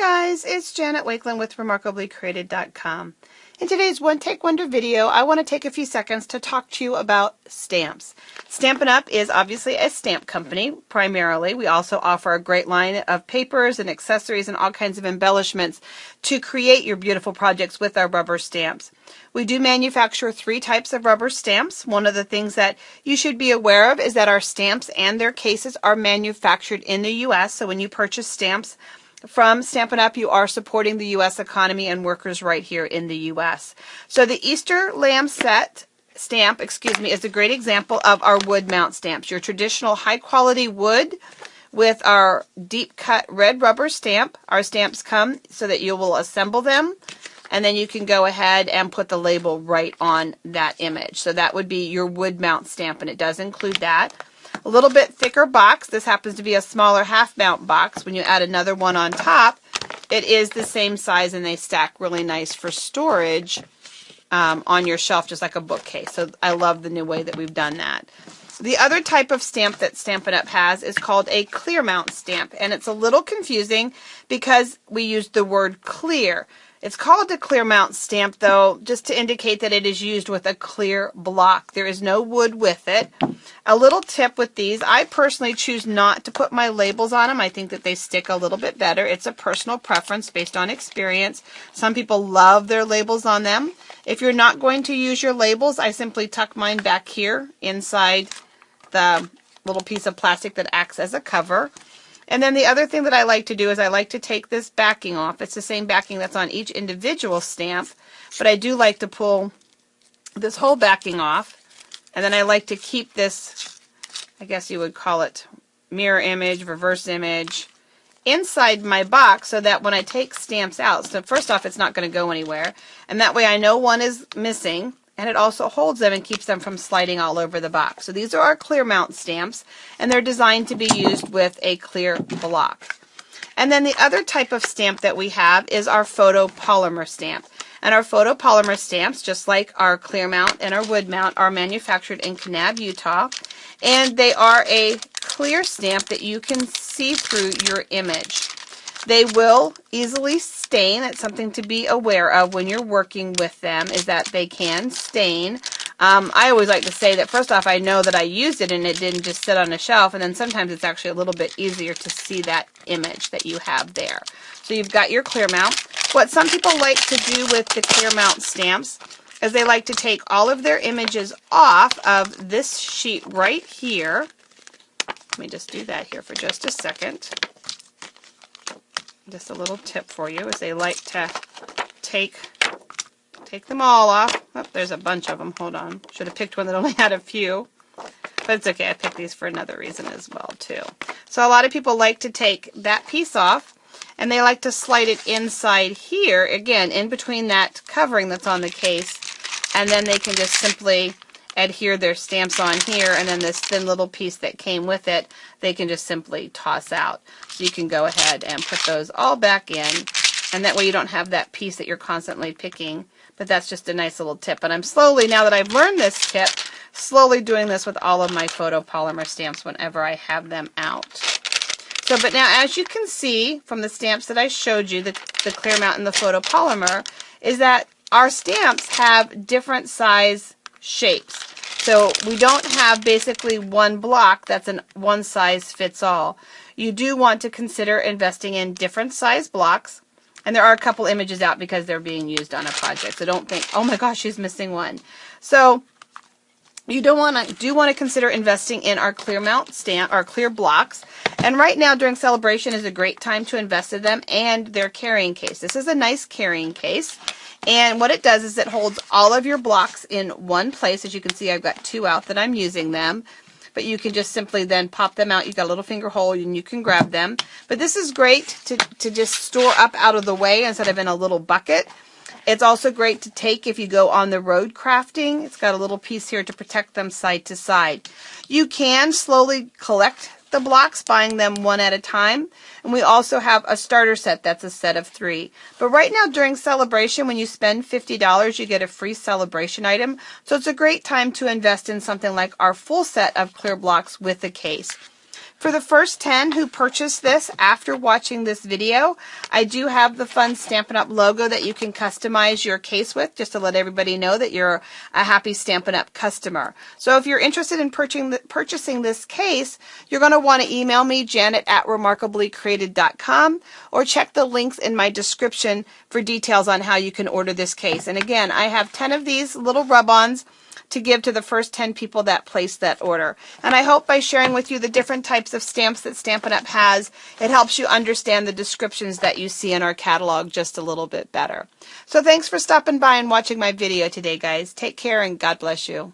guys, it's Janet Wakeland with RemarkablyCreated.com. In today's One Take Wonder video, I want to take a few seconds to talk to you about stamps. Stampin' Up! Is obviously a stamp company, primarily. We also offer a great line of papers and accessories and all kinds of embellishments to create your beautiful projects with our rubber stamps. We do manufacture 3 types of rubber stamps. One of the things that you should be aware of is that our stamps and their cases are manufactured in the U.S., so when you purchase stamps from Stampin' Up, you are supporting the U.S. economy and workers right here in the U.S. So the Easter Lamb set stamp, is a great example of our wood mount stamps. Your traditional high quality wood with our deep cut red rubber stamp. Our stamps come so that you will assemble them and then you can go ahead and put the label right on that image. So that would be your wood mount stamp, and it does include that. A little bit thicker box. This happens to be a smaller half mount box. When you add another one on top, it is the same size and they stack really nice for storage on your shelf, just like a bookcase. So I love the new way that we've done that. The other type of stamp that Stampin' Up! Has is called a clear mount stamp, and it's a little confusing because we use the word clear. It's called a clear mount stamp, though, just to indicate that it is used with a clear block. There is no wood with it. A little tip with these, I personally choose not to put my labels on them. I think that they stick a little bit better. It's a personal preference based on experience. Some people love their labels on them. If you're not going to use your labels, I simply tuck mine back here inside the little piece of plastic that acts as a cover. And then the other thing that I like to do is I like to take this backing off. It's the same backing that's on each individual stamp, but I do like to pull this whole backing off. And then I like to keep this, I guess you would call it mirror image, reverse image, inside my box so that when I take stamps out, so first off, it's not going to go anywhere. And that way I know one is missing, and it also holds them and keeps them from sliding all over the box. So these are our clear mount stamps, and they're designed to be used with a clear block. And then the other type of stamp that we have is our photopolymer stamp. And our photopolymer stamps, just like our clear mount and our wood mount, are manufactured in Kanab, Utah. And they are a clear stamp that you can see through your image. They will easily stain. That's something to be aware of when you're working with them, is that they can stain. I always like to say that first off, I know that I used it and it didn't just sit on a shelf, and then sometimes it's actually a little bit easier to see that image that you have there. So you've got your clear mount. What some people like to do with the clear mount stamps is they like to take all of their images off of this sheet right here. Let me just do that here for just a second. Just a little tip for you is they like to take them all off. Oh, there's a bunch of them. Hold on. Should have picked one that only had a few. But it's okay. I picked these for another reason as well, too. So a lot of people like to take that piece off, and they like to slide it inside here, again, in between that covering that's on the case, and then they can just simply adhere their stamps on here, and then this thin little piece that came with it, they can just simply toss out. So you can go ahead and put those all back in, and that way you don't have that piece that you're constantly picking. But that's just a nice little tip. And I'm slowly, now that I've learned this tip, slowly doing this with all of my photopolymer stamps whenever I have them out. So, but now as you can see from the stamps that I showed you, the clear mount and the photopolymer, is that our stamps have different size shapes. So we don't have basically one block that's an one size fits all. You do want to consider investing in different size blocks. And there are a couple images out because they're being used on a project. So don't think, oh my gosh, she's missing one. So you do want to consider investing in our clear mount stamp, our clear blocks. And right now during Celebration is a great time to invest in them and their carrying case. This is a nice carrying case. And what it does is it holds all of your blocks in one place. As you can see, I've got 2 out that I'm using them. But you can just simply then pop them out. You've got a little finger hole and you can grab them. But this is great to just store up out of the way instead of in a little bucket. It's also great to take if you go on the road crafting. It's got a little piece here to protect them side to side. You can slowly collect the blocks, buying them one at a time. And we also have a starter set that's a set of 3. But right now during Celebration, when you spend $50, you get a free Celebration item. So it's a great time to invest in something like our full set of clear blocks with a case. For the first 10 who purchase this after watching this video, I do have the fun Stampin' Up! Logo that you can customize your case with, just to let everybody know that you're a happy Stampin' Up! Customer. So if you're interested in purchasing this case, you're going to want to email me, janet@remarkablycreated.com, or check the links in my description for details on how you can order this case. And again, I have 10 of these little rub-ons to give to the first 10 people that place that order. And I hope by sharing with you the different types of stamps that Stampin' Up! Has, it helps you understand the descriptions that you see in our catalog just a little bit better. So thanks for stopping by and watching my video today, guys. Take care and God bless you.